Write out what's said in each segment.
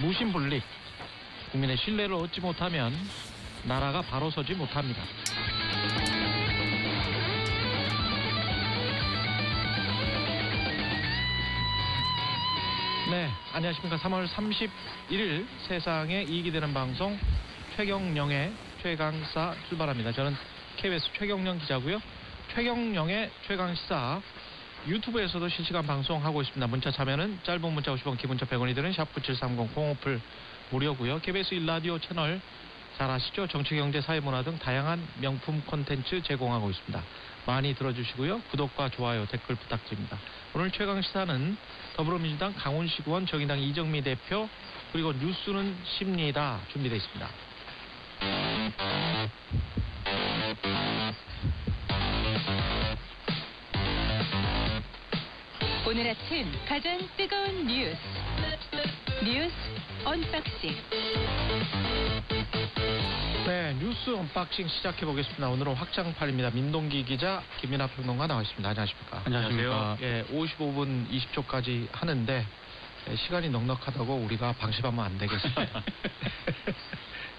무심불릭. 국민의 신뢰를 얻지 못하면 나라가 바로 서지 못합니다. 네, 안녕하십니까. 3월 31일 세상에 이익이 되는 방송 최경영의 최강시사 출발합니다. 저는 KBS 최경영 기자고요. 최경영의 최강시사 유튜브에서도 실시간 방송하고 있습니다. 문자 참여는 짧은 문자 50원, 기본자 100원이 드는 샵 9730 공오플 무료고요. KBS 1라디오 채널 잘 아시죠? 정치, 경제, 사회, 문화 등 다양한 명품 콘텐츠 제공하고 있습니다. 많이 들어주시고요. 구독과 좋아요, 댓글 부탁드립니다. 오늘 최강시사는 더불어민주당 강원시구원 정의당 이정미 대표 그리고 뉴스는 쉽니다 준비되어 있습니다. 오늘 아침 가장 뜨거운 뉴스 언박싱. 네, 뉴스 언박싱 시작해 보겠습니다. 오늘은 확장판입니다. 민동기 기자, 김민하 평론가 나와 있습니다. 안녕하십니까? 안녕하세요. 예, 55분 20초까지 하는데 시간이 넉넉하다고 우리가 방심하면 안 되겠습니다.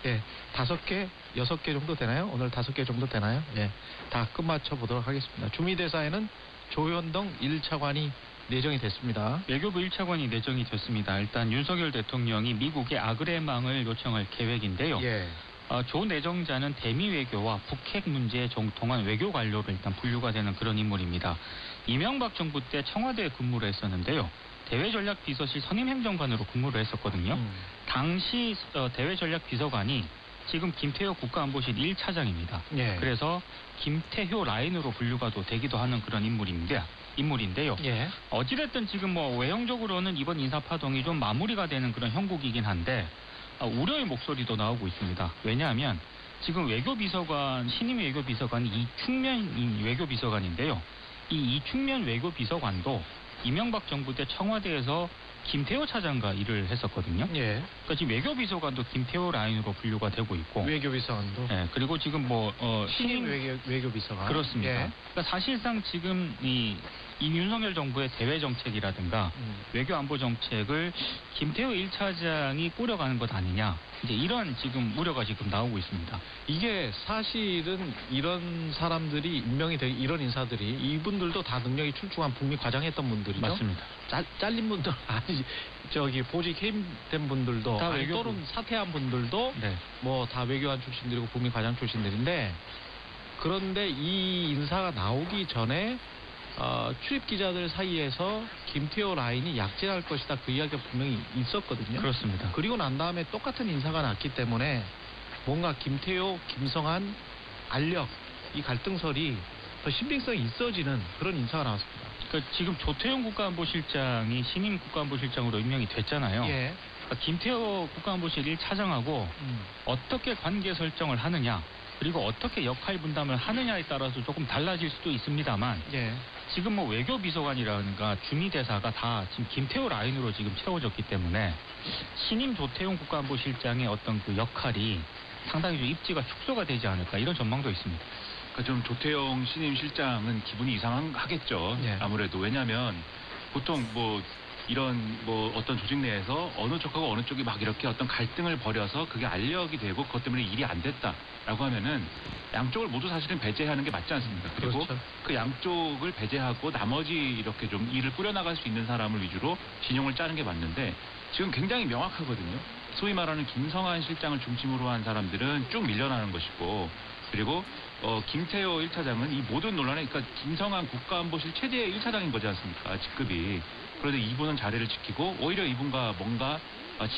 예, 5개, 6개 정도 되나요? 오늘 5개 정도 되나요? 예, 다 끝마쳐 보도록 하겠습니다. 주미대사에는 조현동 1차관이 내정이 됐습니다. 외교부 1차관이 내정이 됐습니다. 일단 윤석열 대통령이 미국의 아그레망을 요청할 계획인데요. 예. 조 내정자는 대미 외교와 북핵 문제에 정통한 외교 관료로 일단 분류가 되는 그런 인물입니다. 이명박 정부 때 청와대에 근무를 했었는데요. 대외전략비서실 선임행정관으로 근무를 했었거든요. 당시 대외전략비서관이 지금 김태효 국가안보실 1차장입니다. 예. 그래서 김태효 라인으로 분류가 되기도 하는 그런 인물인데요. 예. 어찌됐든 지금 외형적으로는 이번 인사파동이 좀 마무리가 되는 그런 형국이긴 한데 우려의 목소리도 나오고 있습니다. 왜냐하면 지금 외교비서관, 신임 외교비서관이 이충면 외교비서관인데요. 이 이충면 외교비서관도 이명박 정부 때 청와대에서 김태호 차장과 일을 했었거든요. 예. 그러니까 지금 외교비서관도 김태호 라인으로 분류가 되고 있고. 외교비서관도. 네, 그리고 지금 신임 외교비서관. 그렇습니다. 예. 그러니까 사실상 지금 이 윤석열 정부의 대외 정책이라든가 외교 안보 정책을 김태호 1차장이 꾸려가는 것 아니냐. 이제 이런 지금 우려가 지금 나오고 있습니다. 이게 사실은 이런 사람들이 임명이 된 이런 인사들이 이분들도 다 능력이 출중한 북미 과장했던 분들이죠. 맞습니다. 잘린 분들 아니 보직 해임된 분들도 다 아니, 또는 사퇴한 분들도 네. 다 외교관 출신들이고 북미 과장 출신들인데 그런데 이 인사가 나오기 전에 출입 기자들 사이에서 김태호 라인이 약진할 것이다 그 이야기가 분명히 있었거든요. 그렇습니다. 그리고 난 다음에 똑같은 인사가 났기 때문에 뭔가 김태호, 김성한, 안력 이 갈등설이 더 신빙성이 있어지는 그런 인사가 나왔습니다. 그러니까 지금 조태용 국가안보실장이 신임 국가안보실장으로 임명이 됐잖아요. 예. 그러니까 김태호 국가안보실 1차장하고 어떻게 관계 설정을 하느냐 그리고 어떻게 역할 분담을 하느냐에 따라서 조금 달라질 수도 있습니다만 예. 지금 외교비서관이라든가 주미대사가 다 지금 김태호 라인으로 지금 채워졌기 때문에 신임 조태용 국가안보실장의 어떤 그 역할이 상당히 좀 입지가 축소가 되지 않을까 이런 전망도 있습니다. 그러니까 좀 조태용 신임 실장은 기분이 이상하겠죠. 예. 아무래도 왜냐하면 보통 이런 어떤 조직 내에서 어느 쪽하고 어느 쪽이 막 이렇게 어떤 갈등을 벌여서 그게 알력이 되고 그것 때문에 일이 안 됐다라고 하면은 양쪽을 모두 사실은 배제하는 게 맞지 않습니까? 그리고 그렇죠. 그 양쪽을 배제하고 나머지 이렇게 좀 일을 꾸려나갈 수 있는 사람을 위주로 진영을 짜는 게 맞는데 지금 굉장히 명확하거든요. 소위 말하는 김성한 실장을 중심으로 한 사람들은 쭉 밀려나는 것이고 그리고 김태호 1차장은 이 모든 논란에 그러니까 김성한 국가안보실 최대 1차장인 거지 않습니까? 직급이. 그런데 이분은 자리를 지키고 오히려 이분과 뭔가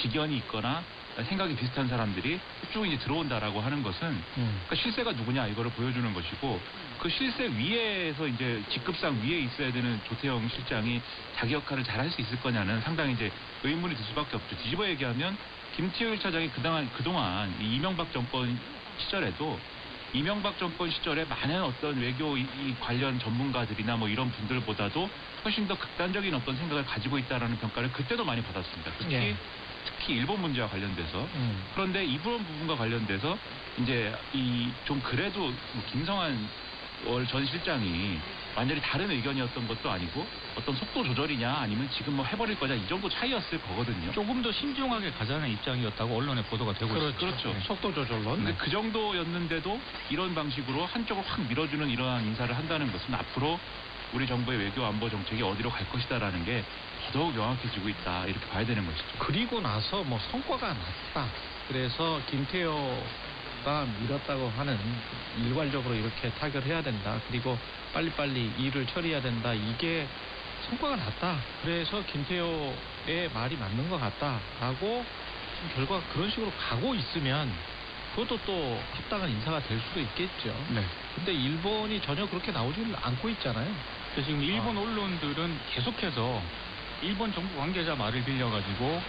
직연이 있거나 생각이 비슷한 사람들이 쭉 이제 들어온다라고 하는 것은 그러니까 실세가 누구냐 이거를 보여주는 것이고 그 실세 위에서 이제 직급상 위에 있어야 되는 조태영 실장이 자기 역할을 잘할 수 있을 거냐는 상당히 이제 의문이 들 수밖에 없죠. 뒤집어 얘기하면 김태호 1차장이 그동안 이 이명박 정권 시절에도 이명박 정권 시절에 많은 어떤 외교 관련 전문가들이나 이런 분들보다도 훨씬 더 극단적인 어떤 생각을 가지고 있다라는 평가를 그때도 많이 받았습니다. 특히 일본 문제와 관련돼서. 그런데 이번 부분과 관련돼서 이제 좀 그래도 김성한 전 실장이 완전히 다른 의견이었던 것도 아니고 어떤 속도 조절이냐 아니면 지금 뭐 해버릴 거냐 이 정도 차이였을 거거든요. 조금 더 신중하게 가자는 입장이었다고 언론에 보도가 되고 있습니다. 그렇죠. 네. 속도 조절론. 근데 그 정도였는데도 이런 방식으로 한쪽을 확 밀어주는 이러한 인사를 한다는 것은 앞으로 우리 정부의 외교 안보 정책이 어디로 갈 것이다라는 게 더더욱 명확해지고 있다 이렇게 봐야 되는 것이죠. 그리고 나서 뭐 성과가 났다. 그래서 김태효가 밀었다고 하는 일괄적으로 이렇게 타결해야 된다. 그리고 빨리빨리 일을 처리해야 된다. 이게 성과가 났다. 그래서 김태효의 말이 맞는 것 같다라고 지금 결과가 그런 식으로 가고 있으면 그것도 또 합당한 인사가 될 수도 있겠죠. 네. 근데 일본이 전혀 그렇게 나오지를 않고 있잖아요. 그래서 지금 일본 언론들은 계속해서 일본 정부 관계자 말을 빌려가지고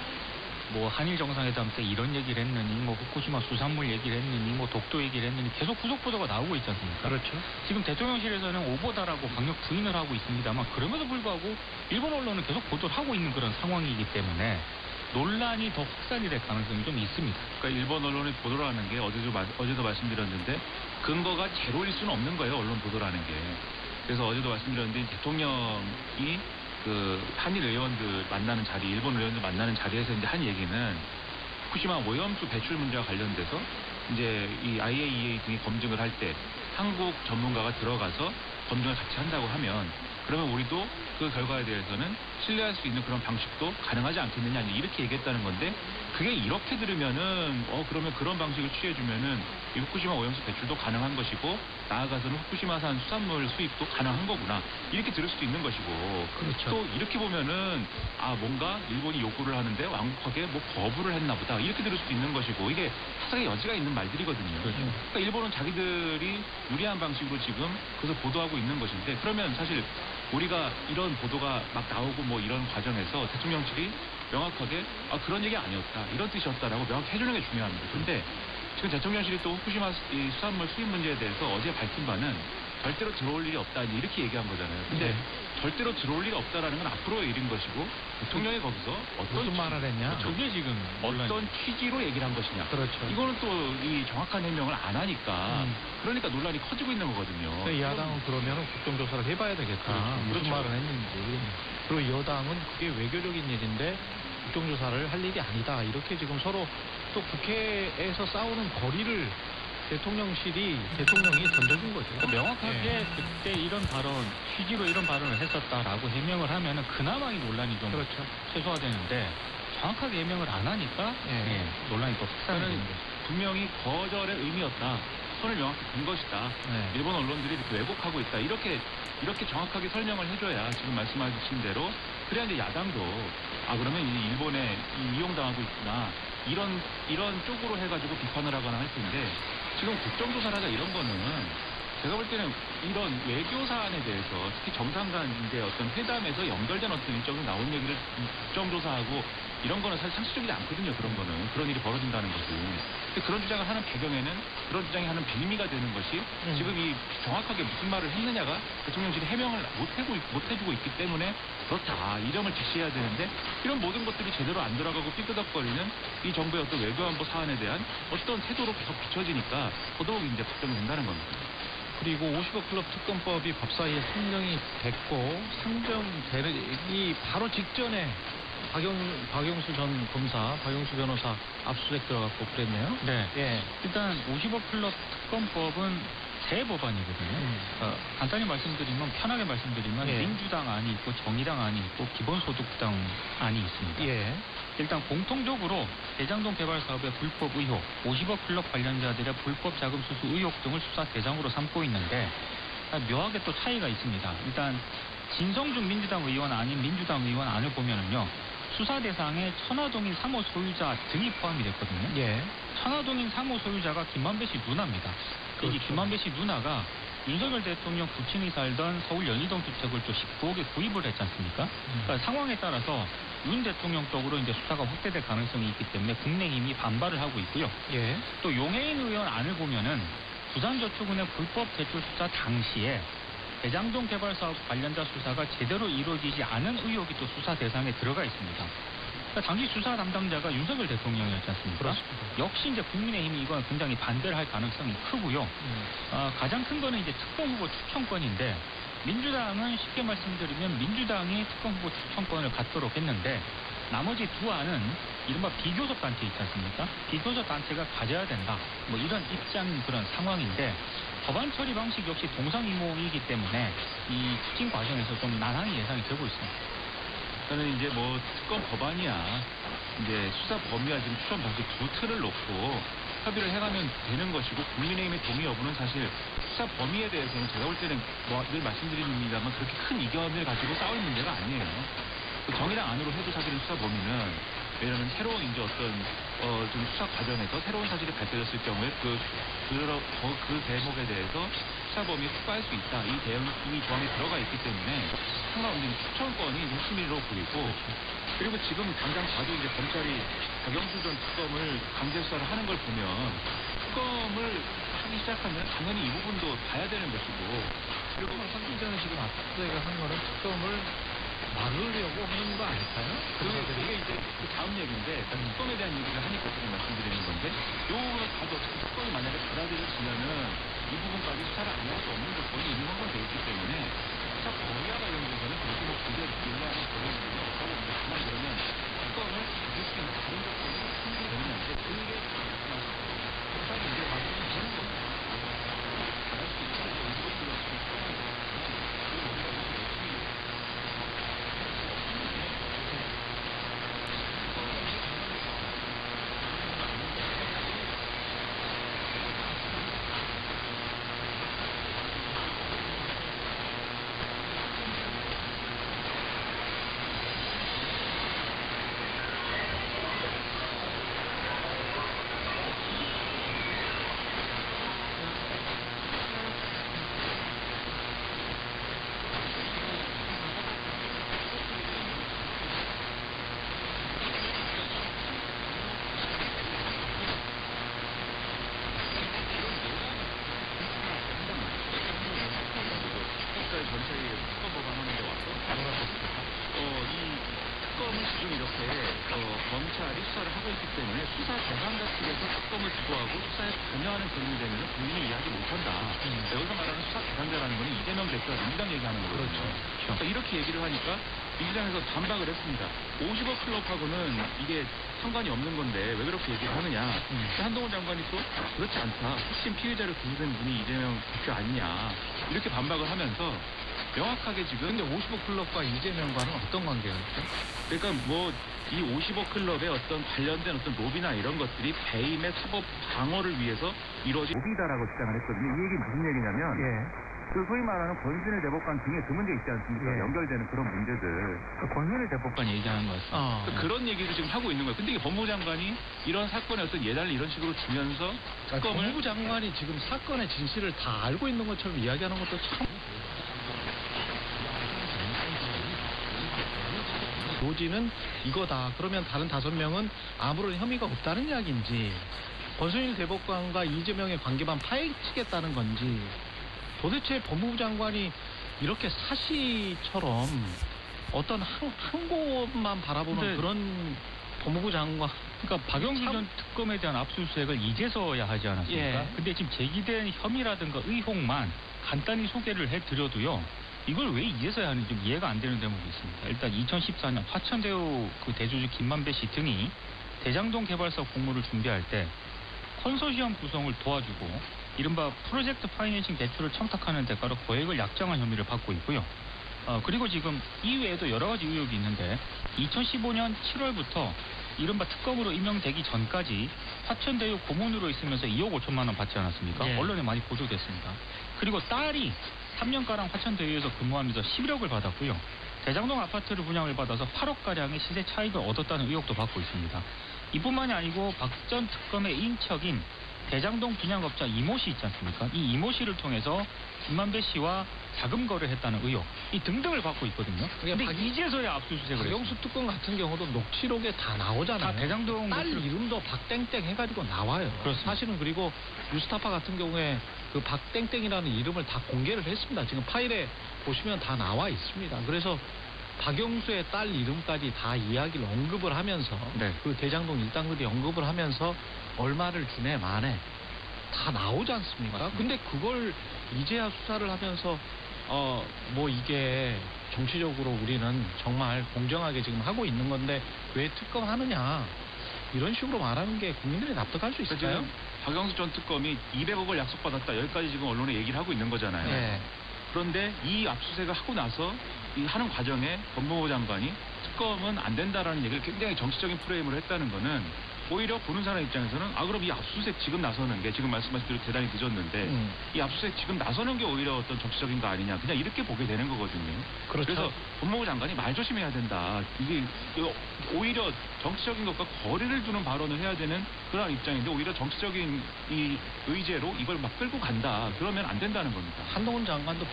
뭐 한일 정상회담 때 이런 얘기를 했느니 뭐 후쿠시마 수산물 얘기를 했느니 뭐 독도 얘기를 했느니 계속 후속 보도가 나오고 있지 않습니까? 그렇죠. 지금 대통령실에서는 오보다라고 강력 부인을 하고 있습니다만 그럼에도 불구하고 일본 언론은 계속 보도를 하고 있는 그런 상황이기 때문에 논란이 더 확산이 될 가능성이 좀 있습니다. 그러니까 일본 언론이 보도를 하는 게 어제도 말씀드렸는데 근거가 제로일 수는 없는 거예요. 언론 보도라는 게. 그래서 어제도 말씀드렸는데 대통령이 그 한일 의원들 만나는 자리, 일본 의원들 만나는 자리에서 이제 한 얘기는 후쿠시마 오염수 배출 문제와 관련돼서 이제 이 IAEA 등이 검증을 할 때 한국 전문가가 들어가서 검증을 같이 한다고 하면 그러면 우리도 그 결과에 대해서는 신뢰할 수 있는 그런 방식도 가능하지 않겠느냐 이렇게 얘기했다는 건데 그게 이렇게 들으면은 그러면 그런 방식을 취해주면은 이 후쿠시마 오염수 배출도 가능한 것이고 나아가서는 후쿠시마산 수산물 수입도 가능한 거구나 이렇게 들을 수도 있는 것이고 그렇죠. 또 이렇게 보면은 뭔가 일본이 요구를 하는데 완곡하게 뭐 거부를 했나 보다 이렇게 들을 수도 있는 것이고 이게 사상의 여지가 있는 말들이거든요. 그렇죠. 그러니까 일본은 자기들이 유리한 방식으로 지금 그것을 보도하고 있는 것인데 그러면 사실 우리가 이런 보도가 막 나오고 뭐 이런 과정에서 대통령실이 명확하게 그런 얘기 아니었다 이런 뜻이었다라고 명확히 해주는 게 중요합니다. 근데 지금 대통령실이 또 후쿠시마 이 수산물 수입 문제에 대해서 어제 밝힌 바는 절대로 들어올 일이 없다 이렇게 얘기한 거잖아요. 근데 절대로 들어올 일이 없다라는 건 앞으로의 일인 것이고 대통령이 거기서 무슨 말을 했냐? 저게 지금 어떤 취지로 얘기를 한 것이냐. 그렇죠. 이거는 또 이 정확한 해명을 안 하니까 그러니까 논란이 커지고 있는 거거든요. 근데 야당은 그러면 국정조사를 해봐야 되겠다. 무슨 그렇죠. 말을 했는지. 그리고 여당은 그게 외교적인 일인데 국정조사를 할 일이 아니다. 이렇게 지금 서로 또 국회에서 싸우는 거리를 대통령이 던져준 거죠. 그러니까 명확하게 그때 이런 발언, 취지로 이런 발언을 했었다라고 해명을 하면은 그나마 이 논란이 좀 그렇죠. 최소화되는데 정확하게 해명을 안 하니까 논란이 또 확산이 되는 거죠. 분명히 거절의 의미였다. 선을 명확히 든 것이다. 네. 일본 언론들이 이렇게 왜곡하고 있다. 이렇게 정확하게 설명을 해줘야 지금 말씀하신 대로 그래야 이제 야당도 그러면 이제 일본에 이용당하고 있구나. 이런 쪽으로 해가지고 비판을 하거나 할 텐데 지금 국정조사를 하자 이런 거는 제가 볼 때는 이런 외교 사안에 대해서 특히 정상 간 이제 어떤 회담에서 연결된 어떤 일정으로 나온 얘기를 국정조사하고 이런 거는 사실 상식적이지 않거든요. 그런 일이 벌어진다는 것은. 근데 그런 주장을 하는 배경에는 그런 주장이 하는 빌미가 되는 것이 지금 이 정확하게 무슨 말을 했느냐가 대통령실이 해명을 못 해주고 있기 때문에 그렇다. 이 점을 제시해야 되는데 이런 모든 것들이 제대로 안 들어가고 삐끄덕거리는 이 정부의 어떤 외교안보 사안에 대한 어떤 태도로 계속 비춰지니까 더더욱 이제 걱정이 된다는 겁니다. 그리고 50억 클럽 특검법이 법사위에 상정이 됐고 상정되기 바로 직전에 박영수 전 검사, 박영수 변호사 압수수색 들어갔고 그랬네요. 네. 예. 일단 50억 클럽 특검법은 새 법안이거든요. 간단히 말씀드리면 편하게 말씀드리면 민주당 안이 있고 정의당 안이 있고 기본소득당 안이 있습니다. 예. 일단 공통적으로 대장동 개발 사업의 불법 의혹, 50억 클럽 관련자들의 불법 자금 수수 의혹 등을 수사 대상으로 삼고 있는데 묘하게 또 차이가 있습니다. 일단 진성준 민주당 의원 아닌 민주당 의원 안을 보면은요. 수사 대상에 천화동인 3호 소유자 등이 포함이 됐거든요. 예. 천화동인 3호 소유자가 김만배 씨 누나입니다. 그렇죠. 이 김만배 씨 누나가 윤석열 대통령 부친이 살던 서울 연희동 주택을 또 19억에 구입을 했지 않습니까? 그러니까 상황에 따라서 윤 대통령 쪽으로 이제 수사가 확대될 가능성이 있기 때문에 국민의힘이 반발을 하고 있고요. 예. 또 용해인 의원 안을 보면은 부산저축은행 불법 대출 수사 당시에 대장동 개발 사업 관련자 수사가 제대로 이루어지지 않은 의혹이 또 수사 대상에 들어가 있습니다. 당시 수사 담당자가 윤석열 대통령이었지 않습니까? 그렇습니다. 역시 이제 국민의힘이 이건 굉장히 반대를 할 가능성이 크고요. 가장 큰 거는 이제 특검 후보 추천권인데 민주당은 쉽게 말씀드리면 민주당이 특검 후보 추천권을 갖도록 했는데 나머지 두 안은 이른바 비교섭 단체 있지 않습니까? 비교섭 단체가 가져야 된다. 뭐 이런 입장 그런 상황인데 법안 처리 방식 역시 동상이몽이기 때문에 이 추진 과정에서 좀 난항이 예상이 되고 있습니다. 저는 이제 뭐 특검 법안이야 이제 수사 범위와 지금 추천 방식 두 틀을 놓고 협의를 해가면 되는 것이고 국민의힘의 동의 여부는 사실 수사 범위에 대해서는 제가 볼 때는 뭐 늘 말씀드립니다만 그렇게 큰 이견을 가지고 싸울 문제가 아니에요. 그 정의당 안으로 해도 사실은 수사 범위는 왜냐하면 새로운 이제 어떤 좀 수사 과정에서 새로운 사실이 밝혀졌을 경우에 그 대목에 대해서 수사 범위에 특가할 수 있다. 이 조항이 들어가 있기 때문에 상관없는 추천권이 핵심으로 보이고 그리고 지금 당장 봐도 이제 검찰이 박영수 전 특검을 강제 수사를 하는 걸 보면 특검을 하기 시작하면 당연히 이 부분도 봐야 되는 것이고 그리고 한기자는 지금 압수수색을 한 거는 특검을 막으려고 하는 거 아닐까요? 그게 이제 그 다음 얘기인데 특검에 대한 얘기를 하니까 지금 말씀드리는 건데 요거를 가도 어차피 특검이 만약에 받아들여지면은 이 부분까지 수사를 안 할 수 없는 조건이 있는 건 되어 있기 때문에 수사 범위와 관련돼서는 그렇게 뭐 굉장히 불리하는 그런 부분이 없다고 봅니다. 다만 그러면 특검을 받을 수 있는 다른 조건이 되는데 그게 수사를 이제 받으면 되는 겁니다. 잘할 수 있다. 이것도 전체에 특검 법안하는데 와서 이 특검을 지금 이렇게 검찰이 수사를 하고 있기 때문에 수사 대상자 측에서 특검을 주도하고 수사에 관여하는 그림이 되면 국민이 이해하지 못한다. 여기서 말하는 수사 대상자라는 거는 이재명 대표가 민주당 얘기하는 거거든요. 그러니까 이렇게 얘기를 하니까 민주당에서 반박을 했습니다. 50억 클럽하고는 이게 상관이 없는 건데 왜 그렇게 얘기를 하느냐. 한동훈 장관이 또 그렇지 않다. 핵심 피해자를 구속된 분이 이재명 대표 아니냐. 이렇게 반박을 하면서 명확하게 지금 근데 55 클럽과 이재명과는 어떤 관계가 있죠? 그러니까 뭐 이 55 클럽의 어떤 관련된 어떤 로비나 이런 것들이 배임의 사법 방어를 위해서 이루어진 로비다라고 주장을 했거든요. 이 얘기 무슨 얘기냐면 그 소위 말하는 권순일 대법관 등에 그 문제 있지 않습니까? 예. 연결되는 그런 문제들. 권순일 대법관 얘기하는 거였어요. 그런 얘기를 지금 하고 있는 거예요. 근데 이게 법무부 장관이 이런 사건의 어떤 예단을 이런 식으로 주면서 특검을 법무부 장관이 지금 사건의 진실을 다 알고 있는 것처럼 이야기하는 것도 참 노지는 이거다. 그러면 다른 5명은 아무런 혐의가 없다는 이야기인지 권순일 대법관과 이재명의 관계만 파헤치겠다는 건지 도대체 법무부 장관이 이렇게 사시처럼 어떤 한 곳만 바라보는 그런 법무부 장관 그러니까 박영수 전 특검에 대한 압수수색을 이제서야 하지 않았습니까? 예. 근데 지금 제기된 혐의라든가 의혹만 간단히 소개를 해드려도요. 이걸 왜 이제서야 하는지 좀 이해가 안 되는 대목이 있습니다. 일단 2014년 화천대유 그 대주주 김만배 씨 등이 대장동 개발사업 공모를 준비할 때 컨소시엄 구성을 도와주고 이른바 프로젝트 파이낸싱 대출을 청탁하는 대가로 거액을 약정한 혐의를 받고 있고요. 그리고 지금 이외에도 여러 가지 의혹이 있는데 2015년 7월부터 이른바 특검으로 임명되기 전까지 화천대유 고문으로 있으면서 2억 5천만 원 받지 않았습니까? 네. 언론에 많이 보도됐습니다. 그리고 딸이 3년가량 화천대유에서 근무하면서 11억을 받았고요. 대장동 아파트를 분양을 받아서 8억가량의 시세 차익을 얻었다는 의혹도 받고 있습니다. 이뿐만이 아니고 박 전 특검의 인척인 대장동 분양업자 이모 씨 있지 않습니까? 이 이모 씨를 통해서 김만배 씨와 자금 거래했다는 의혹 이 등등을 받고 있거든요. 근데 이제서야 압수수색을 박영수 했습니다. 특검 같은 경우도 녹취록에 다 나오잖아요. 다 대장동 딸 녹취록. 이름도 박땡땡 해가지고 나와요. 그렇습니다. 사실은 그리고 뉴스타파 같은 경우에 그 박땡땡이라는 이름을 다 공개를 했습니다. 지금 파일에 보시면 다 나와 있습니다. 그래서 박영수의 딸 이름까지 다 이야기를 언급을 하면서 네. 그 대장동 일당들이 언급을 하면서 얼마를 주네 마네 다 나오지 않습니까? 맞습니다. 근데 그걸 이제야 수사를 하면서 뭐 이게 정치적으로 우리는 정말 공정하게 지금 하고 있는 건데 왜 특검하느냐 이런 식으로 말하는 게 국민들이 납득할 수 있을까요? 지금 박영수 전 특검이 200억을 약속받았다. 여기까지 지금 언론에 얘기를 하고 있는 거잖아요. 네. 그런데 이 압수수색을 하고 나서 이 하는 과정에 법무부 장관이 특검은 안 된다라는 얘기를 굉장히 정치적인 프레임으로 했다는 거는 오히려 보는 사람 입장에서는 그럼 이 압수수색 지금 나서는 게 지금 말씀하신 대로 대단히 늦었는데 이 압수수색 지금 나서는 게 오히려 어떤 정치적인 거 아니냐 그냥 이렇게 보게 되는 거거든요. 그렇죠. 그래서 법무부 장관이 말 조심해야 된다. 이게 오히려 정치적인 것과 거리를 두는 발언을 해야 되는 그런 입장인데 오히려 정치적인 이 의제로 이걸 막 끌고 간다. 그러면 안 된다는 겁니다. 한동훈 장관도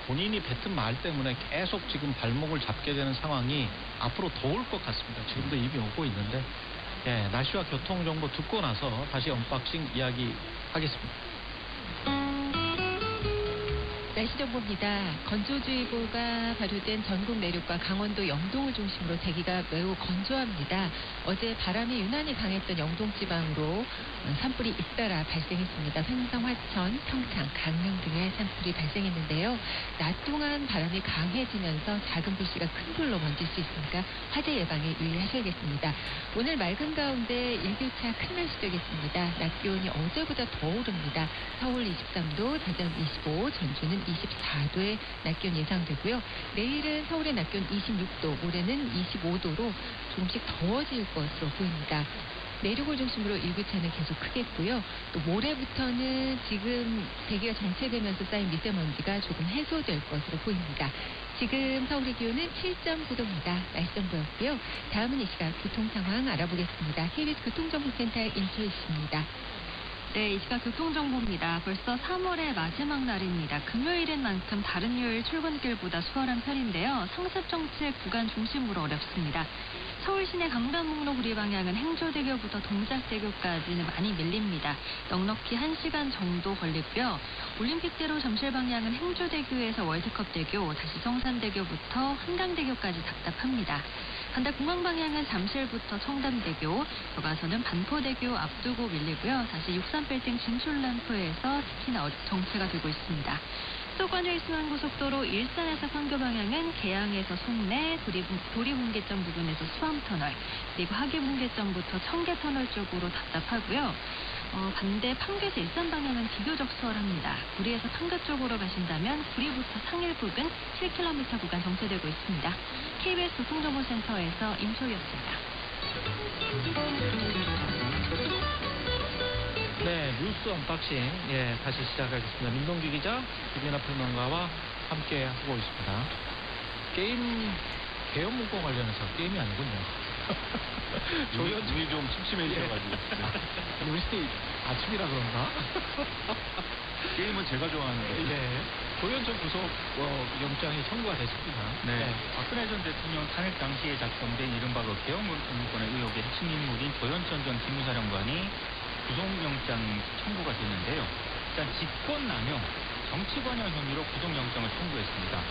본인이 뱉은 말 때문에 계속 지금 발목을 잡게 되는 상황이 앞으로 더 올 것 같습니다. 지금도 이미 오고 있는데 예, 날씨와 교통 정보 듣고 나서 다시 언박싱 이야기 하겠습니다. 날씨 정보입니다. 건조주의보가 발효된 전국 내륙과 강원도 영동을 중심으로 대기가 매우 건조합니다. 어제 바람이 유난히 강했던 영동 지방으로 산불이 잇따라 발생했습니다. 횡성, 화천, 평창, 강릉 등의 산불이 발생했는데요. 낮 동안 바람이 강해지면서 작은 불씨가 큰 불로 번질 수 있으니까 화재 예방에 유의하셔야겠습니다. 오늘 맑은 가운데 일교차 큰 날씨 되겠습니다. 낮 기온이 어제보다 더 오릅니다. 서울 23도, 대전 25, 전주는 24도의 낮 기온 예상되고요. 내일은 서울의 낮 기온 26도, 모레는 25도로 조금씩 더워질 것으로 보입니다. 내륙을 중심으로 일교차는 계속 크겠고요. 또 모레부터는 지금 대기가 정체되면서 쌓인 미세먼지가 조금 해소될 것으로 보입니다. 지금 서울의 기온은 7.9도입니다. 날씨 정보였고요. 다음은 이 시각 교통 상황 알아보겠습니다. KBS 교통정보센터의 임초희 씨입니다. 네, 이 시각 교통정보입니다. 벌써 3월의 마지막 날입니다. 금요일인 만큼 다른 요일 출근길보다 수월한 편인데요. 상습 정체 구간 중심으로 어렵습니다. 서울 시내 강변북로 구리 방향은 행조대교부터 동작대교까지는 많이 밀립니다. 넉넉히 1시간 정도 걸리고요. 올림픽대로 잠실 방향은 행조대교에서 월드컵대교, 다시 성산대교부터 한강대교까지 답답합니다. 반대 공항 방향은 잠실부터 청담대교, 더 가서는 반포대교 앞두고 밀리고요. 다시 63빌딩 진출램프에서 특히나 정체가 되고 있습니다. 수도권의 순환고속도로 일산에서 판교 방향은 계양에서 송내, 도리분기점 부근에서 수암터널, 그리고 하계분기점부터 청계터널 쪽으로 답답하고요. 반대 판교에서 일산 방향은 비교적 수월합니다. 구리에서 판교 쪽으로 가신다면 구리부터 상일 부근 7km 구간 정체되고 있습니다. KBS 교통정보센터에서 임초희였습니다. 네, 뉴스 언박싱 다시 시작하겠습니다. 민동기 기자, 김연아 평론가와 함께 하고 있습니다. 게임 개헌 문건 관련해서 게임이 아니군요. 눈이 좀 침침해지셔가지고 우리 아침이라 그런가? 게임은 제가 좋아하는 거예요. 네, 조현천 구속 영장이 청구가 됐습니다. 네. 박근혜 전 대통령 탄핵 당시에 작성된 이른바 개헌 문건의 의혹의 핵심 인물인 조현천 전 기무사령관이 구속영장 청구가 됐는데요. 일단 직권남용, 정치관여 혐의로 구속영장을 청구했습니다.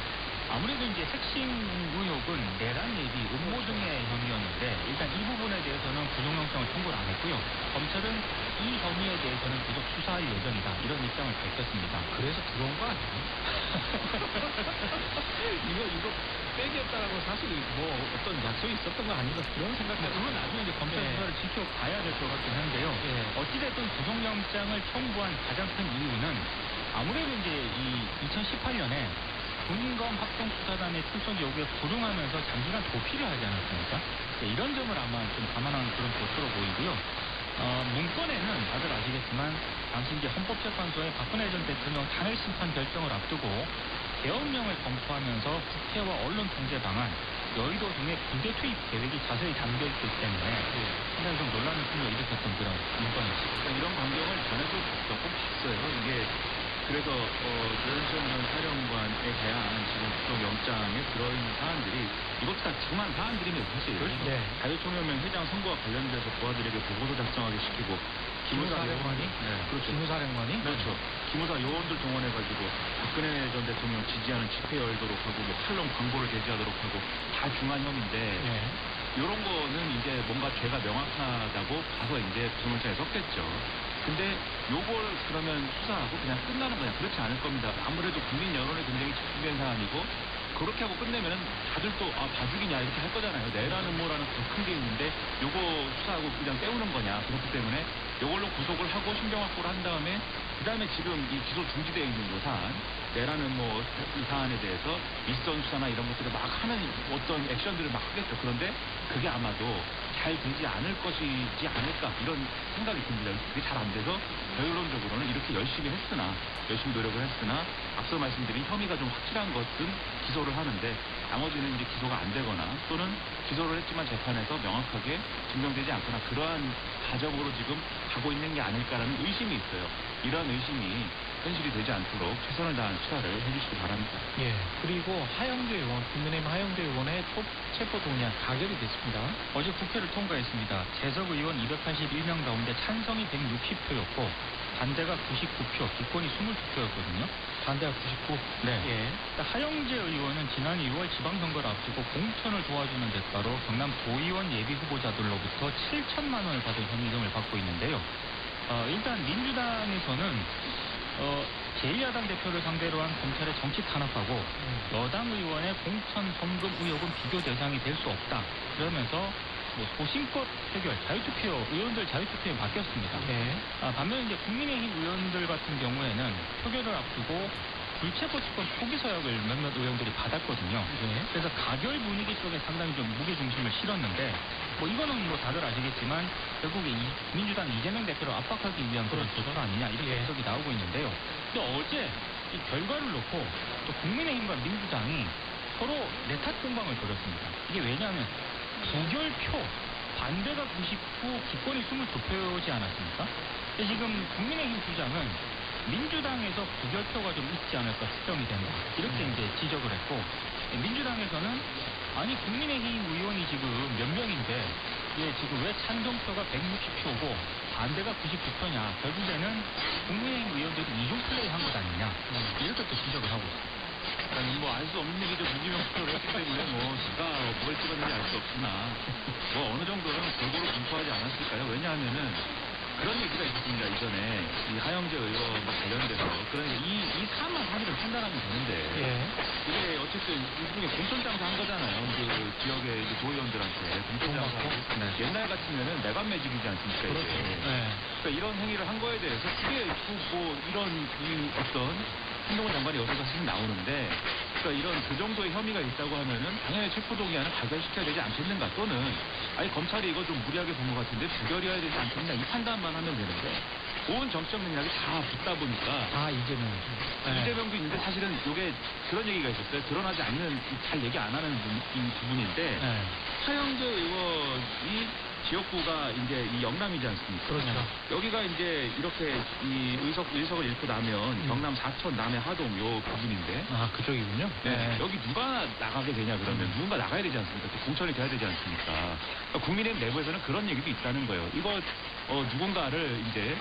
아무래도 이제 핵심 의혹은 내란 예비, 음모 등의 혐의였는데 일단 이 부분에 대해서는 구속영장을 청구를 안 했고요. 검찰은 이 혐의에 대해서는 계속 수사할 예정이다. 이런 입장을 밝혔습니다. 그래서 들어온 거 아니에요? 이거 빼기였다라고 사실 뭐 어떤 약속이 있었던 거 아닌가 그런 생각이 그건 나중에 이제 검찰 수사를 지켜봐야 될 것 같긴 한데요. 어찌됐든 구속영장을 청구한 가장 큰 이유는 아무래도 이제 이 2018년에 군검 합동수사단의 출석 요구에 불응하면서 장기간 도피를 하지 않았습니까? 이런 점을 아마 좀 감안한 그런 것으로 보이고요. 문건에는 다들 아시겠지만 당시 이제 헌법재판소의 박근혜 전 대통령 탄핵 심판 결정을 앞두고 개헌령을 검토하면서 국회와 언론 통제 방안, 여의도 등의 부대 투입 계획이 자세히 담겨 있기 때문에 상당히 좀 논란을 불러일으켰던 그런 문건이었습니다. 이런 광경을 전에도 몇 번 봤어요. 이게 그래서 조현천 전 사령관에 대한 지금 구속영장에 들어있는 사안들이 이것도 다 중요한 사안들이면 사실 그렇죠. 네. 가요총연맹 회장 선거와 관련돼서 부하들에게 보고서 작성하게 시키고 기무사령관이? 그렇죠. 기무사령관이? 그렇죠. 기무사 요원들 동원해가지고 박근혜 전 대통령 지지하는 집회 열도록 하고 뭐 칼럼 광고를 게시하도록 하고 다 중한 혐의인데 예. 이런 거는 이제 뭔가 죄가 명확하다고 가서 이제 구속영장에 썼겠죠. 근데 요걸 그러면 수사하고 그냥 끝나는 거냐? 그렇지 않을 겁니다. 아무래도 국민 여론에 굉장히 집중된 사안이고 그렇게 하고 끝내면은 다들 또 봐주기냐 이렇게 할 거잖아요. 내라는 뭐라는 더 큰 게 있는데 요거 수사하고 그냥 때우는 거냐. 그렇기 때문에 요걸로 구속을 하고 신병 확보를 한 다음에 지금 이 기소 중지되어 있는 요 사안 내라는 뭐 이 사안에 대해서 윗선 수사나 이런 것들을 막 하는 어떤 액션들을 막 하겠죠. 그런데 그게 아마도 잘 되지 않을 것이지 않을까 이런 생각이 듭니다. 그게 잘 안 돼서 결론적으로는 이렇게 열심히 노력을 했으나 앞서 말씀드린 혐의가 좀 확실한 것은 기소를 하는데 나머지는 이제 기소가 안 되거나 또는 기소를 했지만 재판에서 명확하게 증명되지 않거나 그러한 과정으로 지금 가고 있는 게 아닐까라는 의심이 있어요. 이러한 의심이 현실이 되지 않도록 최선을 다한 수사를 해주시기 바랍니다. 예. 그리고 하영재 의원, 국민의힘 하영재 의원의 체포 동의안 가결이 됐습니다. 어제 국회를 통과했습니다. 재석 의원 281명 가운데 찬성이 160표였고 반대가 99표, 기권이 22표였거든요. 반대가 99. 네. 예. 하영재 의원은 지난 2월 지방선거를 앞두고 공천을 도와주는 대가로 경남 도의원 예비 후보자들로부터 7천만 원을 받은 혐의 등을 받고 있는데요. 일단 민주당에서는 제1야당 대표를 상대로 한 검찰의 정치 탄압하고 여당 의원의 공천 송금 의혹은 비교 대상이 될 수 없다. 그러면서 뭐 소신껏 해결, 자유투표, 의원들 자유투표에 바뀌었습니다. 네. 반면에 이제 국민의힘 의원들 같은 경우에는 표결을 앞두고 불체포특권 포기 서약을 몇몇 의원들이 받았거든요. 네. 그래서 가결 분위기 쪽에 상당히 좀 무게중심을 실었는데 뭐 이거는 뭐 다들 아시겠지만 결국에 민주당 이재명 대표를 압박하기 위한 그런 조절 아니냐 이렇게 해석이 나오고 있는데요. 근데 어제 이 결과를 놓고 또 국민의힘과 민주당이 서로 내탓 공방을 벌였습니다. 이게 왜냐하면 부결표 반대가 99, 기권이 22표지 않았습니까? 근데 지금 국민의힘 주장은 민주당에서 부결표가 좀 있지 않을까 추정이 된다. 이렇게 이제 지적을 했고 민주당에서는 아니 국민의힘 의원이 지금 몇 명인데 지금 왜 찬성표가 160표고 반대가 99표냐. 결국에는 국민의힘 의원들이 이중 플레이 한 것 아니냐. 이렇게 또 지적을 하고 있습니다. 뭐 알 수 없는 얘기죠. 무기명 투표를 했기 때문에 뭐 누가 뭘 찍었는지 알 수 없으나 뭐 어느 정도는 골고루 검토하지 않았을까요? 왜냐하면은 그런 얘기가 있었습니다. 이전에 이 하영재 의원과 관련돼서 그러니까 이 사안만 사실은 판단하면 되는데 이게 어쨌든 일종의 공천장사 한 거잖아요. 그 지역의 이제 도의원들한테 공천장사하고 옛날 같으면은 내관 매직이지 않습니까? 그렇죠. 이게. 네. 그러니까 이런 행위를 한 거에 대해서 그게 뭐 이런 어떤 한동훈 장관이 여기서 사실 나오는데 그러니까 이런 그 정도의 혐의가 있다고 하면은 당연히 체포동의안을 발견시켜야 되지 않겠는가 또는 아니 검찰이 이거 좀 무리하게 본 것 같은데 부결해야 되지 않겠냐 이 판단만 하면 되는데 온 정치적 능력이 다 붙다 보니까 이재명도 있는데 사실은 이게 그런 얘기가 있었어요. 드러나지 않는 잘 얘기 안 하는 부분인데 하영재 의원이 지역구가 이제 이 영남이지 않습니까? 그렇죠. 여기가 이제 이렇게 이 의석을 잃고 나면 경남 사천, 남해 하동 요 부분인데. 그쪽이군요. 네. 여기 누가 나가게 되냐 그러면 누군가 나가야 되지 않습니까? 또 공천이 돼야 되지 않습니까? 그러니까 국민의힘 내부에서는 그런 얘기도 있다는 거예요. 이거 누군가를 이제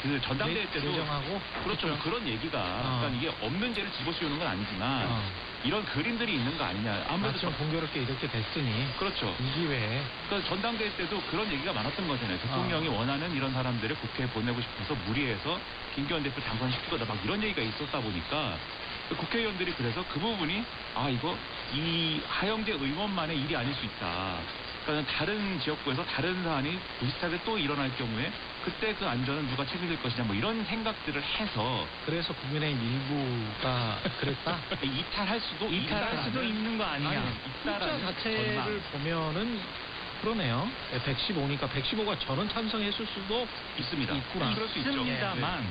그 전당대회 때도 내정하고 그렇죠. 그런 얘기가 그러니까 이게 없는 죄를 집어씌우는 건 아니지만 이런 그림들이 있는 거 아니냐. 아무래도 좀 공교롭게 이렇게 됐으니 그렇죠. 이 기회에 그러니까 전당대회 때도 그런 얘기가 많았던 거잖아요. 대통령이 원하는 이런 사람들을 국회에 보내고 싶어서 무리해서 김기현 대표 당선시키거나 막 이런 얘기가 있었다 보니까 국회의원들이 그래서 그 부분이 이거 이 하영재 의원만의 일이 아닐 수 있다. 그러니까 다른 지역구에서 다른 사안이 비슷하게 또 일어날 경우에 그때 그 안전은 누가 책임질 것이냐 뭐 이런 생각들을 해서 그래서 국민의힘 일부가 그랬다. 이탈할 수도 있는 거 아니냐. 숫자 자체를 보면은 그러네요. 115니까 115가 저는 찬성했을 수도 있습니다. 있구나. 그럴 수 있죠. 있습니다만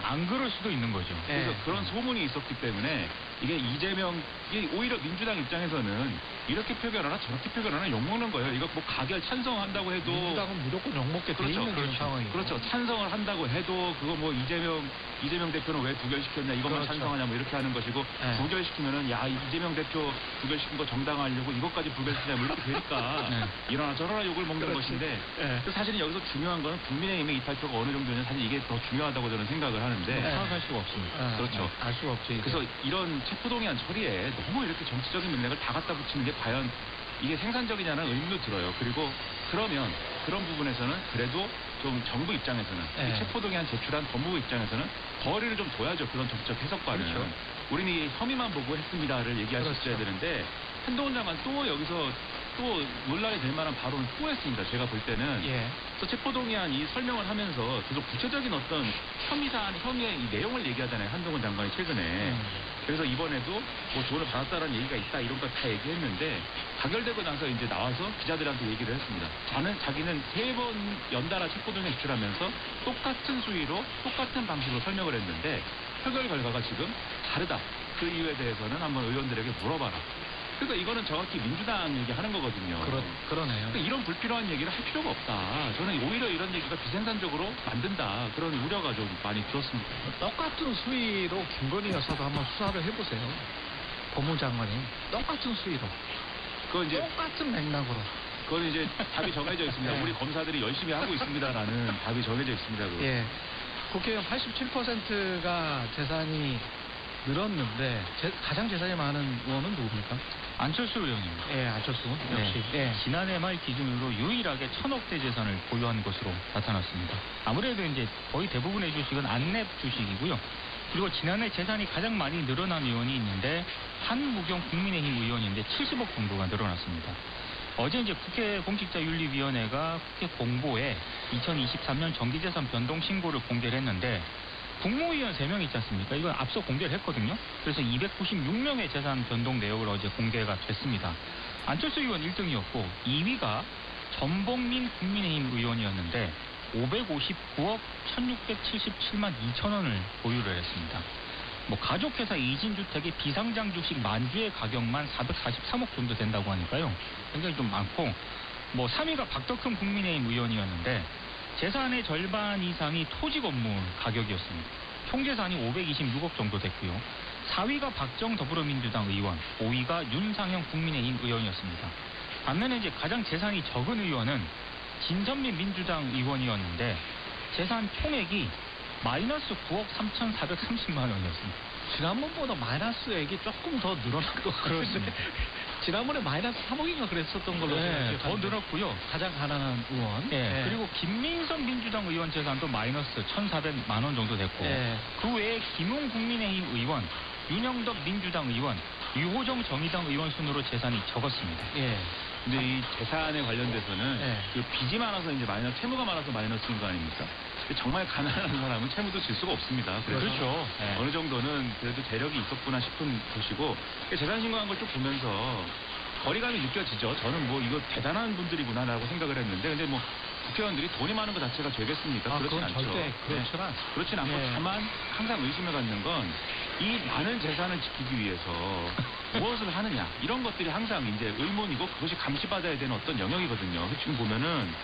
안 그럴 수도 있는 거죠. 그래서 그런 소문이 있었기 때문에 이게 이재명이 오히려 민주당 입장에서는 이렇게 표결하나 저렇게 표결하나 욕먹는 거예요. 이거 뭐 가결 찬성한다고 해도 민주당은 무조건 욕먹게 돼 있는 그런 상황이고. 그렇죠. 찬성을 한다고 해도 그거 뭐 이재명 대표는 왜 부결시켰냐 이것만 찬성하냐 뭐 이렇게 하는 것이고 부결시키면은 야 이재명 대표 부결시킨 거 정당화하려고 이것까지 부결시키냐 뭐 이렇게 되니까 일어날 이러라 저러라 욕을 먹는 그렇지. 것인데 예. 사실은 여기서 중요한 거는 국민의힘의 이탈표가 어느 정도냐 사실 이게 더 중요하다고 저는 생각을 하는데 파악할 수가 없습니다. 그렇죠. 알 수가 없지. 그래서 이런 체포동의안 처리에 너무 이렇게 정치적인 맥락을 다 갖다 붙이는 게 과연 이게 생산적이냐는 의문도 들어요. 그리고 그러면 그런 부분에서는 그래도 좀 정부 입장에서는 네. 이 체포동의안 제출한 법무부 입장에서는 거리를 좀 둬야죠. 그런 정치적 해석과는. 그렇죠. 우리는 이 혐의만 보고 했습니다를 얘기할 수 그렇죠. 있어야 되는데 한동훈 장관 또 여기서 또 논란이 될 만한 발언을 또 했습니다. 제가 볼 때는 예. 또 체포동의안 이 설명을 하면서 계속 구체적인 어떤 혐의의 이 내용을 얘기하잖아요. 한동훈 장관이 최근에. 그래서 이번에도 뭐 돈을 받았다라는 얘기가 있다 이런 거 다 얘기했는데 가결되고 나서 이제 나와서 기자들한테 얘기를 했습니다. 자기는 3번 연달아 체포동의안 제출하면서 똑같은 수위로 똑같은 방식으로 설명을 했는데 표결 결과가 지금 다르다. 그 이유에 대해서는 한번 의원들에게 물어봐라. 그러니까 이거는 정확히 민주당 얘기하는 거거든요. 그러네요. 그러니까 이런 불필요한 얘기를 할 필요가 없다. 저는 오히려 이런 얘기가 비생산적으로 만든다. 그런 우려가 좀 많이 들었습니다. 똑같은 수위로 김건희 여사도 한번 수사를 해보세요. 법무장관이 똑같은 수위로, 그건 이제 똑같은 맥락으로. 그건 이제 답이 정해져 있습니다. 네. 우리 검사들이 열심히 하고 있습니다라는 답이 정해져 있습니다. 그거. 예. 국회의원 87%가 재산이 늘었는데 가장 재산이 많은 의원은 누굽니까? 안철수 의원입니다. 예, 안철수 역시. 네. 예. 지난해 말 기준으로 유일하게 1,000억대 재산을 보유한 것으로 나타났습니다. 아무래도 이제 거의 대부분의 주식은 안랩 주식이고요. 그리고 지난해 재산이 가장 많이 늘어난 의원이 있는데 한무경 국민의힘 의원인데 70억 정도가 늘어났습니다. 어제 이제 국회 공직자윤리위원회가 국회 공보에 2023년 정기재산 변동 신고를 공개를 했는데 국무위원 3명 있지 않습니까? 이건 앞서 공개를 했거든요. 그래서 296명의 재산 변동 내역을 어제 공개가 됐습니다. 안철수 의원 1등이었고 2위가 전봉민 국민의힘 의원이었는데 559억 1677만 2천 원을 보유를 했습니다. 뭐 가족회사 이진주택의 비상장 주식 만주의 가격만 443억 정도 된다고 하니까요. 굉장히 좀 많고 뭐 3위가 박덕흠 국민의힘 의원이었는데 재산의 절반 이상이 토지 건물 가격이었습니다. 총 재산이 526억 정도 됐고요. 4위가 박정 더불어민주당 의원, 5위가 윤상현 국민의힘 의원이었습니다. 반면에 이제 가장 재산이 적은 의원은 진선민 민주당 의원이었는데 재산 총액이 마이너스 9억 3,430만 원이었습니다. 지난번보다 마이너스액이 조금 더 늘어난 것 같은데. 지난번에 마이너스 3억인가 그랬었던 걸로 네, 더 기억하는데. 늘었고요. 가장 가난한 의원. 네, 예. 그리고 김민선 민주당 의원 재산도 마이너스 1,400만 원 정도 됐고 예. 그 외에 김웅 국민의힘 의원, 윤영덕 민주당 의원, 유호정 정의당 의원 순으로 재산이 적었습니다. 예. 근데 이 재산에 관련돼서는 네. 그 빚이 많아서 이제 채무가 많아서 마이너스인 거 아닙니까? 근데 정말 가난한 사람은 채무도 질 수가 없습니다. 그래서 그렇죠. 네. 어느 정도는 그래도 재력이 있었구나 싶은 것이고 재산 신고한 걸 쭉 보면서 거리감이 느껴지죠. 저는 뭐 이거 대단한 분들이구나라고 생각을 했는데 근데 뭐 국회의원들이 돈이 많은 것 자체가 되겠습니까? 그렇진 그건 않죠. 절대 그렇진 않. 그렇진 않고 예. 다만 항상 의심을 갖는 건 이 많은 재산을 지키기 위해서 무엇을 하느냐 이런 것들이 항상 이제 의문이고 그것이 감시받아야 되는 어떤 영역이거든요. 지금 보면은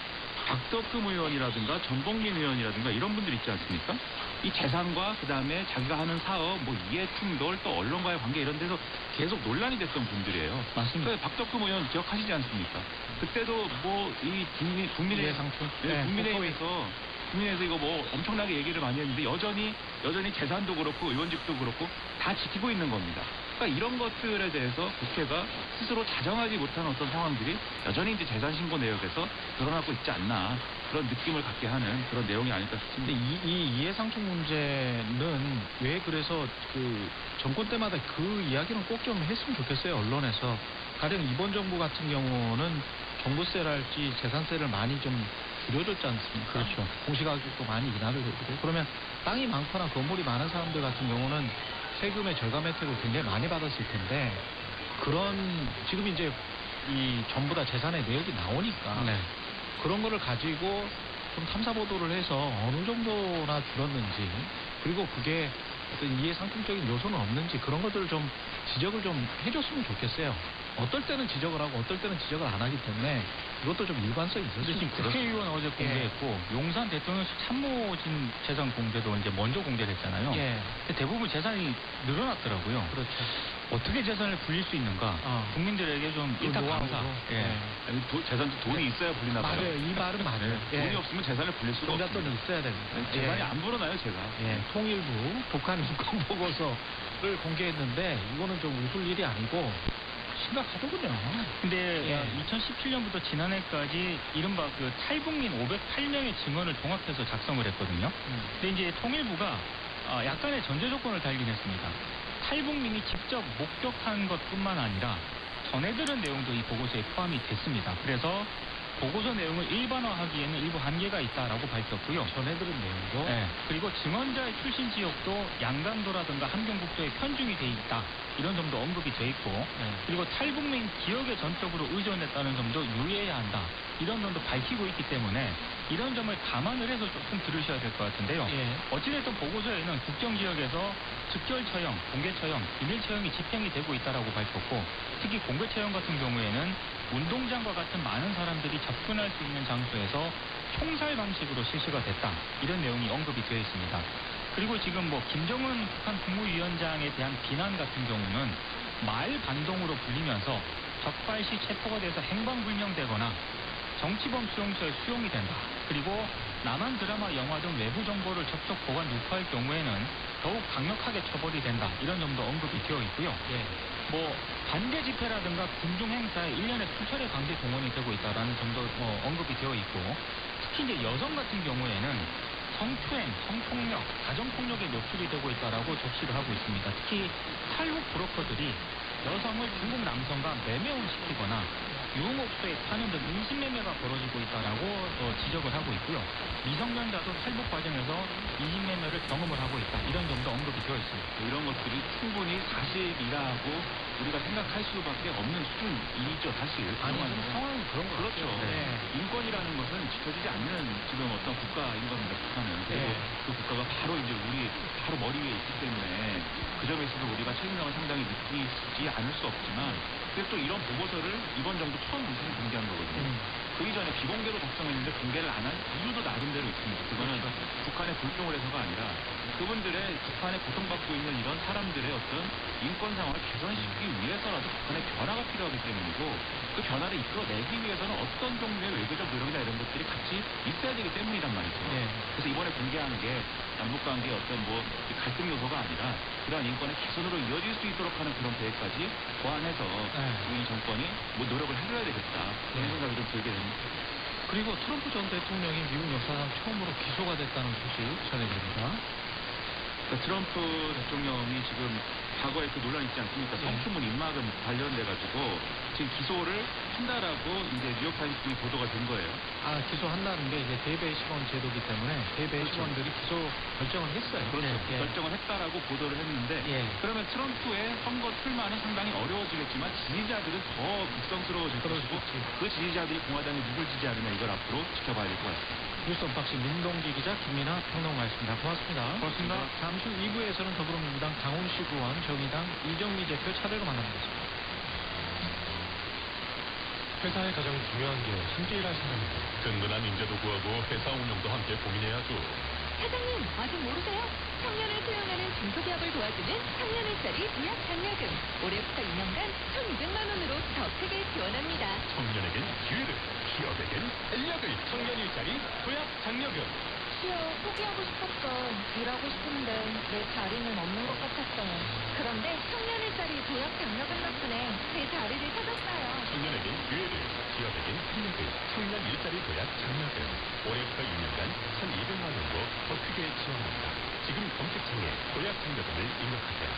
박덕흠 의원이라든가 전봉민 의원이라든가 이런 분들 있지 않습니까? 이 재산과 그다음에 자기가 하는 사업, 뭐 이해 충돌, 또 언론과의 관계 이런 데서 계속 논란이 됐던 분들이에요. 맞습니다. 그래서 박덕흠 의원 기억하시지 않습니까? 그때도 뭐 이 국민의 이해상충. 네, 국민의힘에서 이거 뭐 엄청나게 얘기를 많이 했는데 여전히 재산도 그렇고 의원직도 그렇고 다 지키고 있는 겁니다. 그러니까 이런 것들에 대해서 국회가 스스로 자정하지 못하는 어떤 상황들이 여전히 이제 재산 신고 내역에서 드러나고 있지 않나 그런 느낌을 갖게 하는 그런 내용이 아닐까 근데 싶습니다. 이 이해상충 문제는 왜 그래서 그 정권 때마다 그 이야기는 꼭 좀 했으면 좋겠어요. 언론에서. 가령 이번 정부 같은 경우는 종부세랄지 재산세를 많이 좀 줄여줬지 않습니까? 그렇죠. 공시가격도 많이 인하를 해주고 그러면 땅이 많거나 건물이 많은 사람들 같은 경우는 세금의 절감 혜택을 굉장히 많이 받았을 텐데 그런 지금 이제 이 전부 다 재산의 내역이 나오니까 네. 그런 거를 가지고 좀 탐사 보도를 해서 어느 정도나 줄었는지 그리고 그게 어떤 이해 상품적인 요소는 없는지 그런 것들을 좀 지적을 좀 해줬으면 좋겠어요. 어떨 때는 지적을 하고 어떨 때는 지적을 안 하기 때문에 이것도 좀 일관성이 근데 있었으면 지금 좋겠어요. 국회의원 어제 공개했고 용산 대통령실 참모진 재산 공개도 이제 먼저 공개됐잖아요. 예, 근데 대부분 재산이 늘어났더라고요. 그렇죠. 어떻게 재산을 불릴 수 있는가? 국민들에게 좀 일단 강사. 예. 아니, 재산도 돈이 있어야 불리나 봐요. 맞아요. 이 말은 맞아요. 돈이 없으면 재산을 불릴 수가 없습니다. 종잣돈이 있어야 됩니다. 재산이 안 불어나요, 제가. 통일부 북한 인권 보고서를 공개했는데 이거는 좀 웃을 일이 아니고 심각하더군요. 근데 2017년부터 지난해까지 이른바 그 탈북민 508명의 증언을 종합해서 작성을 했거든요. 근데 이제 통일부가 약간의 전제 조건을 달긴 했습니다. 탈북민이 직접 목격한 것뿐만 아니라 전해들은 내용도 이 보고서에 포함이 됐습니다. 그래서 보고서 내용을 일반화하기에는 일부 한계가 있다라고 밝혔고요. 전해들은 내용도. 네. 그리고 증언자의 출신 지역도 양강도라든가 함경북도에 편중이 돼 있다. 이런 점도 언급이 돼 있고, 그리고 탈북민 기억에 전적으로 의존했다는 점도 유의해야 한다. 이런 점도 밝히고 있기 때문에 이런 점을 감안을 해서 조금 들으셔야 될 것 같은데요. 어찌됐든 보고서에는 국경 지역에서 즉결 처형, 공개 처형, 비밀 처형이 집행이 되고 있다라고 밝혔고, 특히 공개 처형 같은 경우에는 운동장과 같은 많은 사람들이 접근할 수 있는 장소에서 총살 방식으로 실시가 됐다. 이런 내용이 언급이 되어 있습니다. 그리고 지금 뭐 김정은 북한 국무위원장에 대한 비난 같은 경우는 말 반동으로 불리면서 적발 시 체포가 돼서 행방불명되거나 정치범 수용소에 수용이 된다. 그리고 남한 드라마, 영화 등 외부 정보를 접촉, 보관, 유포할 경우에는 더욱 강력하게 처벌이 된다. 이런 점도 언급이 되어 있고요. 뭐 반대 집회라든가 군중 행사에 1년에 수차례 강제 동원이 되고 있다라는 점도 언급이 되어 있고, 특히 이제 여성 같은 경우에는 성추행, 성폭력, 가정폭력에 노출이 되고 있다라고 적시를 하고 있습니다. 특히 탈북 브로커들이 여성을 중국 남성과 매매를 시키거나 유흥업소에 파는 등 인신매매가 벌어지고 있다라고 지적을 하고 있고요. 미성년자도 탈북 과정에서 인신매매를 경험을 하고 있다. 이런 점도 언급이 되어 있습니다. 이런 것들이 충분히 사실이라고 우리가 생각할 수밖에 없는 수준이죠, 사실. 아니, 상황이 그런 거 그렇죠. 인권이라는 것은 지켜지지 않는 지금 어떤 국가인 겁니다, 북한은. 그리고 그 국가가 바로 이제 우리 바로 머리 위에 있기 때문에 그 점에 있어서 우리가 책임감을 상당히 느끼지 않을 수 없지만, 근데 또 이런 보고서를 이번 정부 처음 무슨 공개한 거거든요. 그 이전에 비공개로 작성했는데 공개를 안 한 이유도 나름대로 있습니다. 그거는 북한에 불종을 해서가 아니라 그분들의 북한에 고통받고 있는 이런 사람들의 어떤 인권 상황을 개선시키기 위해서라도 북한의 변화가 필요하기 때문이고, 그 변화를 이끌어내기 위해서는 어떤 종류의 외교적 노력이나 이런 것들이 같이 있어야 되기 때문이란 말이죠. 그래서 이번에 공개한 게 남북관계의 어떤 뭐 갈등 요소가 아니라 그러한 인권의 개선으로 이어질 수 있도록 하는 그런 계획까지 보완해서 이 정권이 뭐 노력을 해줘야 되겠다. 그런 생각이 좀 들게 됩니다. 그리고 트럼프 전 대통령이 미국 역사상 처음으로 기소가 됐다는 소식 전해드립니다. 그러니까 트럼프 대통령이 지금 과거에 그 논란 있지 않습니까? 성추문 입막음 관련돼가지고 지금 기소를 한다라고 이제 뉴욕타임스 등이 보도가 된 거예요. 기소한다는 게 이제 대배 시범 제도기 때문에 대배 시범들이 기소 결정을 했어요. 그렇죠. 결정을 했다라고 보도를 했는데 그러면 트럼프의 선거 출마는 상당히 어려워지겠지만 지지자들은 더 극성스러워질 것이고 그 지지자들이 공화당이 누굴 지지하느냐 이걸 앞으로 지켜봐야 될 것 같습니다. 뉴스 언박싱 민동기 기자, 김민아 평론가였습니다. 고맙습니다. 고맙습니다. 잠시 후 2부에서는 더불어민주당 강훈식 의원, 정의당 이정미 대표 차례로 만나보겠습니다. 회사의 가장 중요한 게 함께 일하시는 겁니다. 든든한 인재도 구하고 회사 운영도 함께 고민해야죠. 사장님, 아직 모르세요? 청년을 수용하는 중소기업을 도와주는 청년 일자리 도약 장려금. 올해부터 2년간 1,200만 원으로 더 크게 지원합니다. 청년에겐 기회를, 기업에겐 인력을. 청년 일자리 도약 장려금. 쉬어 포기하고 싶었어. 일하고 싶은데 내 자리는 없는 것 같았어요. 그런데 청년 일자리 도약 장려금 덕분에 제 자리를 찾았어요. 청년에겐 기회를, 기업에겐 인력을. 청년 일자리 도약 장려금. 올해부터 2년간 1,200만 원으로 더 크게 지원합니다. 지금 검색창에 도약 장려금을 입력하세요.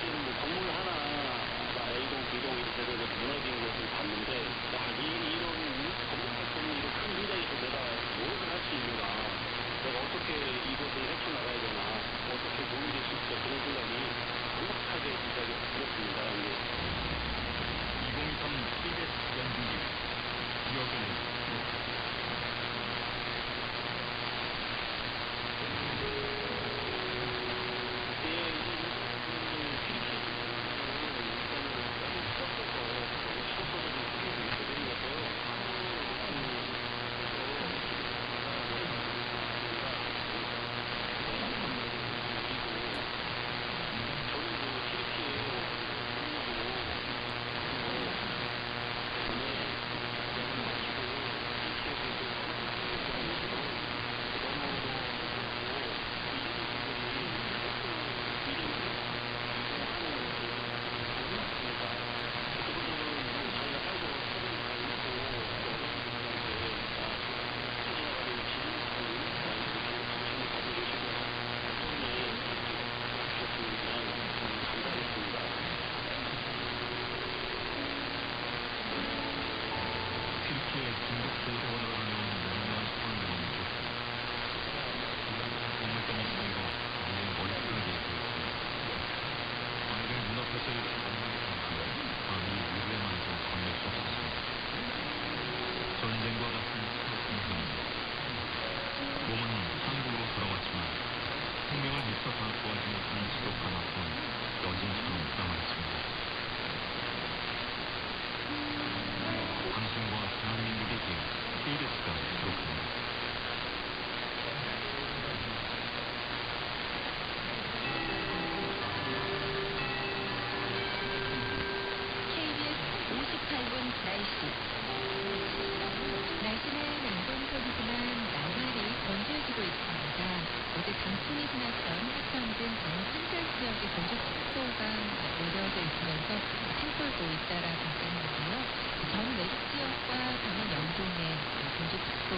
지금 뭐 건물 하나 A동, B동 이렇게 무너진 것을 봤는데 이런 건물 큰 현장에서 내가 무엇을 할 수 있는가, 내가 어떻게 이것을 헤쳐나가야 되나, 어떻게 도움이 될 수 있을까, 그런 생각이 강력하게 생각이 들었습니다. 2023 KBS 연중기 기억을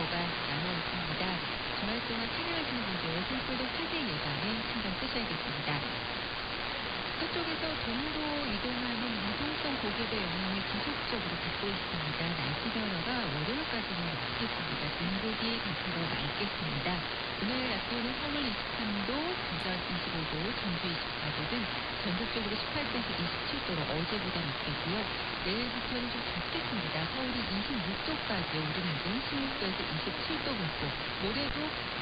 예보가 나와 있습니다. 주말 동안 촬영하시는 분들 산불도 화재 예방에 신경 쓰셔야겠습니다. 서쪽에서 동도 이동하는 이동성 고객의 영향을 지속적으로 받고 있습니다. 날씨 변화가 월요일까지는 없겠습니다. 눈곱이 겉으로 맑겠습니다. 오늘 낮 기온은 서울 23도, 부천 25도, 전주 24도 등 전국적으로 18도에서 27도로 어제보다 높겠고요. 내일부터는 좀 덥겠습니다. 서울이 26도까지 오르는 등 16도에서 27도 분포, 모레도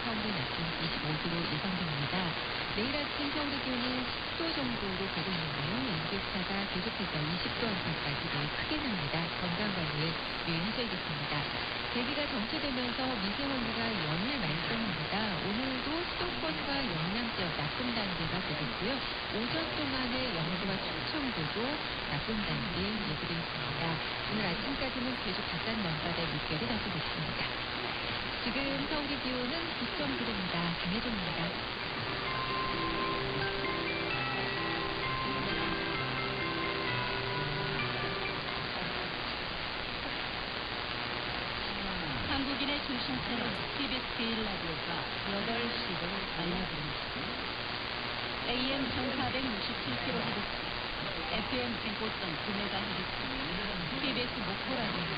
서울이 낮 기온 25도로 예상됩니다. 내일 아침 서울의 기온은 10도 정도로 보고 있는데요. 일교차가 계속해서 20도 안팎까지 내일 크게 납니다. 건강관리에 유의하셔야겠습니다. 대기가 정체되면서 미세먼지가 연일 날쌘입니다. 오늘도 수도권과 영남지역 나쁨 단계가 되겠고요. 오전 동안에 영도와 충청도도 나쁨 단계 예고되어 있습니다. 오늘 아침까지는 계속 바깥 먼바다에 물결이 나타났습니다. 지금 서울의 기온은 9.9도입니다. 강혜종입니다. 한국인의 중심 채널 TBS 제1라디오가 8시를 알려드립니다. AM 1467kHz, FM 105.9MHz, TBS 목포라디오,